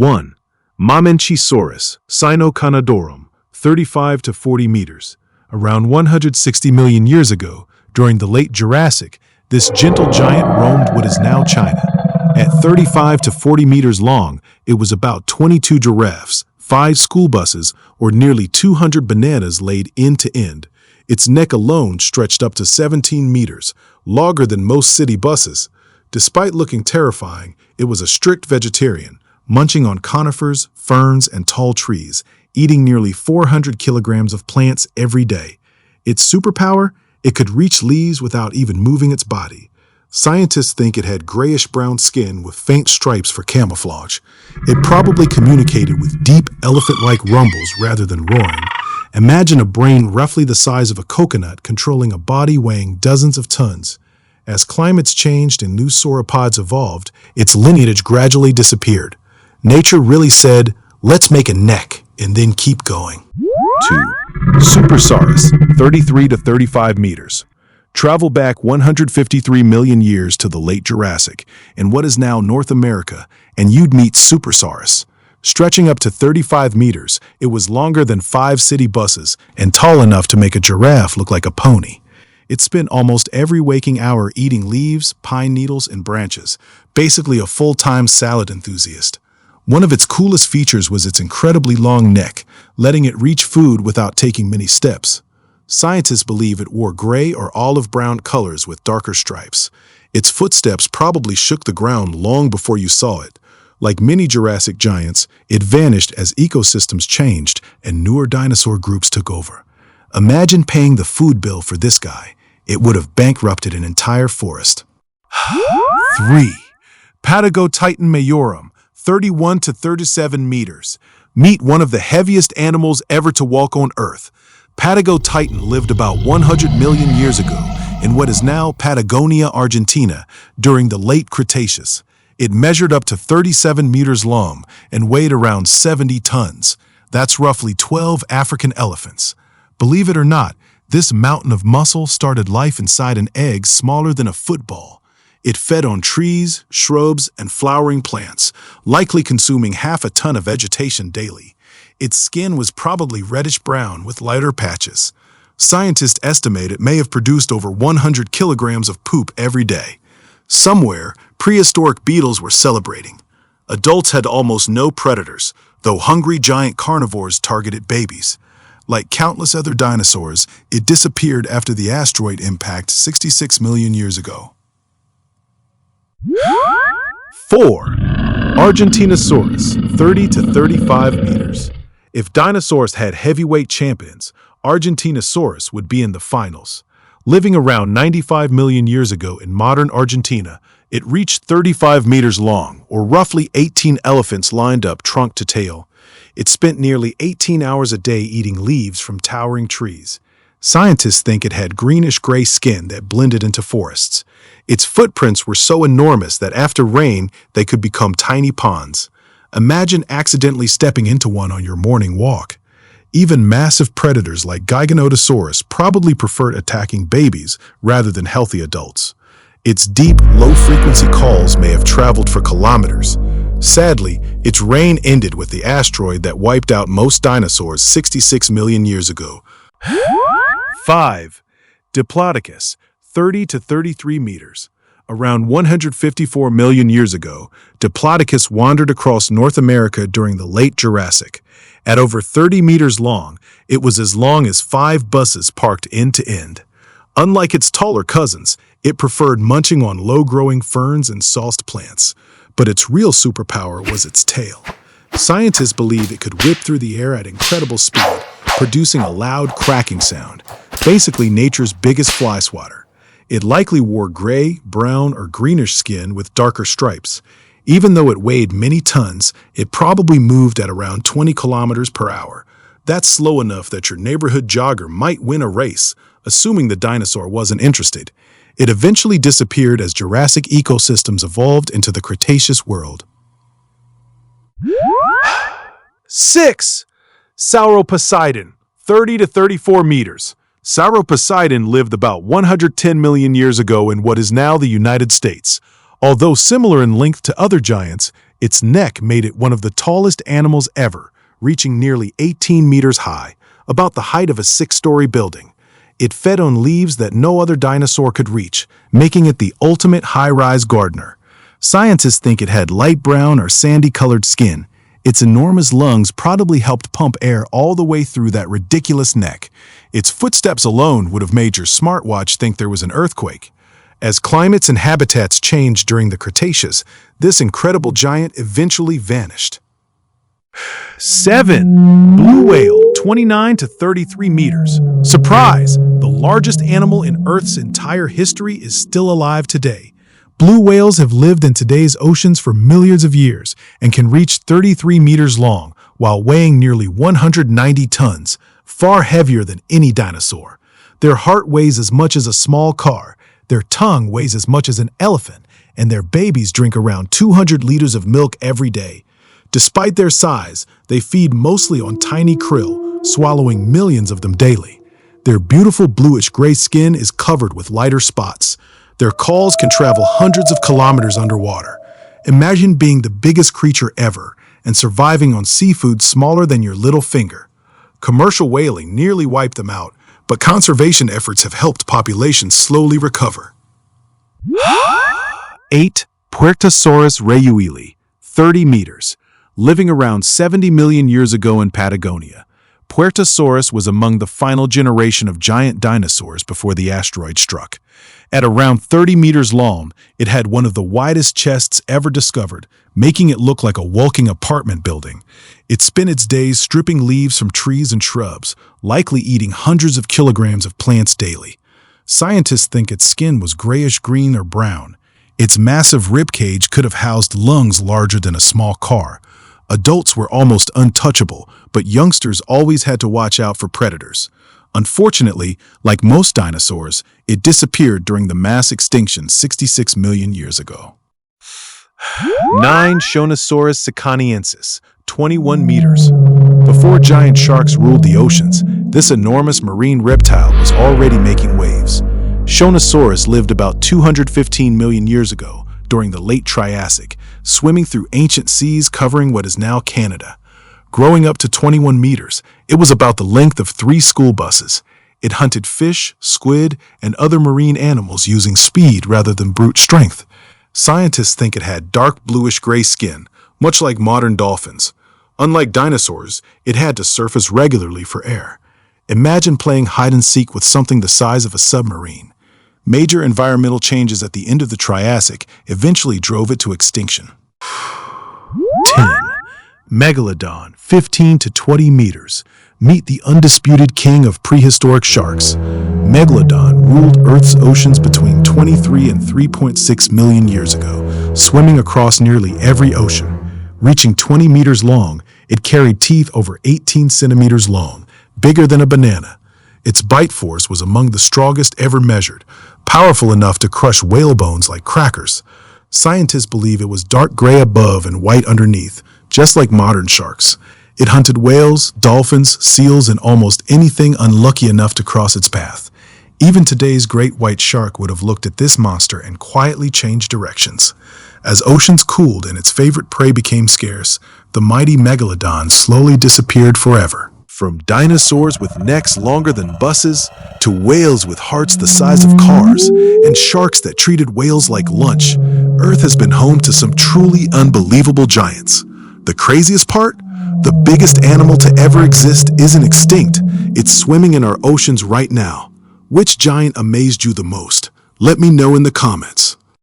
1. Mamenchisaurus, Sinoconodontum, 35 to 40 meters. Around 160 million years ago, during the late Jurassic, this gentle giant roamed what is now China. At 35 to 40 meters long, it was about 22 giraffes, 5 school buses, or nearly 200 bananas laid end to end. Its neck alone stretched up to 17 meters, longer than most city buses. Despite looking terrifying, it was a strict vegetarian, munching on conifers, ferns, and tall trees, eating nearly 400 kilograms of plants every day. Its superpower? It could reach leaves without even moving its body. Scientists think it had grayish-brown skin with faint stripes for camouflage. It probably communicated with deep, elephant-like rumbles rather than roaring. Imagine a brain roughly the size of a coconut controlling a body weighing dozens of tons. As climates changed and new sauropods evolved, its lineage gradually disappeared. Nature really said, let's make a neck and then keep going. 2. Supersaurus, 33 to 35 meters. Travel back 153 million years to the late Jurassic in what is now North America, and you'd meet Supersaurus. Stretching up to 35 meters, it was longer than 5 city buses and tall enough to make a giraffe look like a pony. It spent almost every waking hour eating leaves, pine needles, and branches, basically a full-time salad enthusiast. One of its coolest features was its incredibly long neck, letting it reach food without taking many steps. Scientists believe it wore gray or olive-brown colors with darker stripes. Its footsteps probably shook the ground long before you saw it. Like many Jurassic giants, it vanished as ecosystems changed and newer dinosaur groups took over. Imagine paying the food bill for this guy. It would have bankrupted an entire forest. 3. Patagotitan majorum, 31 to 37 meters. Meet one of the heaviest animals ever to walk on Earth. Patagotitan lived about 100 million years ago in what is now Patagonia, Argentina, during the late Cretaceous. It measured up to 37 meters long and weighed around 70 tons. That's roughly 12 African elephants. Believe it or not, this mountain of muscle started life inside an egg smaller than a football. It fed on trees, shrubs, and flowering plants, likely consuming half a ton of vegetation daily. Its skin was probably reddish-brown with lighter patches. Scientists estimate it may have produced over 100 kilograms of poop every day. Somewhere, prehistoric beetles were celebrating. Adults had almost no predators, though hungry giant carnivores targeted babies. Like countless other dinosaurs, it disappeared after the asteroid impact 66 million years ago. 4. Argentinosaurus, 30 to 35 meters. If dinosaurs had heavyweight champions, Argentinosaurus would be in the finals. Living around 95 million years ago in modern Argentina, it reached 35 meters long, or roughly 18 elephants lined up trunk to tail. It spent nearly 18 hours a day eating leaves from towering trees. Scientists think it had greenish-gray skin that blended into forests. Its footprints were so enormous that after rain, they could become tiny ponds. Imagine accidentally stepping into one on your morning walk. Even massive predators like Giganotosaurus probably preferred attacking babies rather than healthy adults. Its deep, low-frequency calls may have traveled for kilometers. Sadly, its reign ended with the asteroid that wiped out most dinosaurs 66 million years ago. 5. Diplodocus, 30 to 33 meters. Around 154 million years ago, Diplodocus wandered across North America during the late Jurassic. At over 30 meters long, it was as long as 5 buses parked end to end. Unlike its taller cousins, it preferred munching on low-growing ferns and sauced plants. But its real superpower was its tail. Scientists believe it could whip through the air at incredible speed, producing a loud cracking sound, basically nature's biggest fly swatter. It likely wore gray, brown, or greenish skin with darker stripes. Even though it weighed many tons, it probably moved at around 20 kilometers per hour. That's slow enough that your neighborhood jogger might win a race, assuming the dinosaur wasn't interested. It eventually disappeared as Jurassic ecosystems evolved into the Cretaceous world. 6. Sauropods, 30 to 34 meters. Sauropods lived about 110 million years ago in what is now the United States. Although similar in length to other giants, Its neck made it one of the tallest animals ever, reaching nearly 18 meters high, about the height of a six-story building. It fed on leaves that no other dinosaur could reach, making it the ultimate high-rise gardener. Scientists think it had light brown or sandy-colored skin. Its enormous lungs probably helped pump air all the way through that ridiculous neck. Its footsteps alone would have made your smartwatch think there was an earthquake. As climates and habitats changed during the Cretaceous, this incredible giant eventually vanished. 7. Blue whale, 29 to 33 meters. Surprise! The largest animal in Earth's entire history is still alive today. Blue whales have lived in today's oceans for millions of years and can reach 33 meters long while weighing nearly 190 tons, far heavier than any dinosaur. Their heart weighs as much as a small car, their tongue weighs as much as an elephant, and their babies drink around 200 liters of milk every day. Despite their size, they feed mostly on tiny krill, swallowing millions of them daily. Their beautiful bluish-gray skin is covered with lighter spots. Their calls can travel hundreds of kilometers underwater. Imagine being the biggest creature ever and surviving on seafood smaller than your little finger. Commercial whaling nearly wiped them out, but conservation efforts have helped populations slowly recover. 8. Puertosaurus rayuili, 30 meters. Living around 70 million years ago in Patagonia, Puertosaurus was among the final generation of giant dinosaurs before the asteroid struck. At around 30 meters long, it had one of the widest chests ever discovered, making it look like a walking apartment building. It spent its days stripping leaves from trees and shrubs, likely eating hundreds of kilograms of plants daily. Scientists think its skin was grayish-green or brown. Its massive rib cage could have housed lungs larger than a small car. Adults were almost untouchable, but youngsters always had to watch out for predators. Unfortunately, like most dinosaurs, it disappeared during the mass extinction 66 million years ago. 9. Shonosaurus siccaniensis, 21 meters. Before giant sharks ruled the oceans, this enormous marine reptile was already making waves. Shonosaurus lived about 215 million years ago, during the late Triassic, swimming through ancient seas covering what is now Canada. Growing up to 21 meters, it was about the length of 3 school buses. It hunted fish, squid, and other marine animals using speed rather than brute strength. Scientists think it had dark bluish-gray skin, much like modern dolphins. Unlike dinosaurs, it had to surface regularly for air. Imagine playing hide-and-seek with something the size of a submarine. Major environmental changes at the end of the Triassic eventually drove it to extinction. 10. Megalodon, 15 to 20 meters. Meet the undisputed king of prehistoric sharks. Megalodon ruled Earth's oceans between 23 and 3.6 million years ago, swimming across nearly every ocean. Reaching 20 meters long, it carried teeth over 18 centimeters long, bigger than a banana. Its bite force was among the strongest ever measured, powerful enough to crush whale bones like crackers. Scientists believe it was dark gray above and white underneath, just like modern sharks. It hunted whales, dolphins, seals, and almost anything unlucky enough to cross its path. Even today's great white shark would have looked at this monster and quietly changed directions. As oceans cooled and its favorite prey became scarce, the mighty Megalodon slowly disappeared forever. From dinosaurs with necks longer than buses, to whales with hearts the size of cars, and sharks that treated whales like lunch, Earth has been home to some truly unbelievable giants. The craziest part? The biggest animal to ever exist isn't extinct. It's swimming in our oceans right now. Which giant amazed you the most? Let me know in the comments.